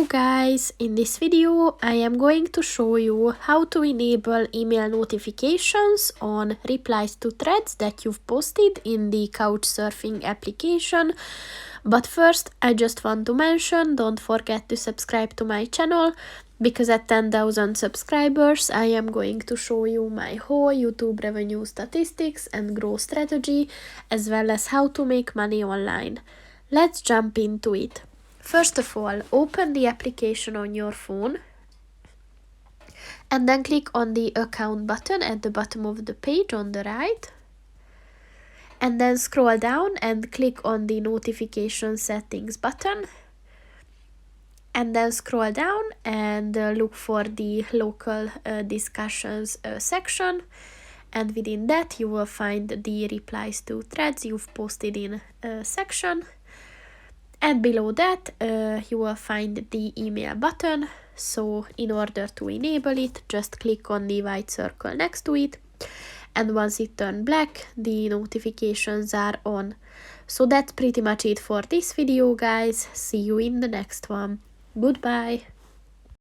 guys, in this video I am going to show you how to enable email notifications on replies to threads that you've posted in the Couchsurfing application. But first I just want to mention, don't forget to subscribe to my channel, because at 10,000 subscribers I am going to show you my whole YouTube revenue statistics and growth strategy, as well as how to make money online. Let's jump into it. First of all, open the application on your phone and then click on the account button at the bottom of the page on the right. And then scroll down and click on the notification settings button. And then scroll down and look for the local discussions section. And within that you will find the replies to threads you've posted in section. And below that you will find the email button. So in order to enable it, just click on the white circle next to it. And once it turns black, the notifications are on. So that's pretty much it for this video, guys. See you in the next one. Goodbye.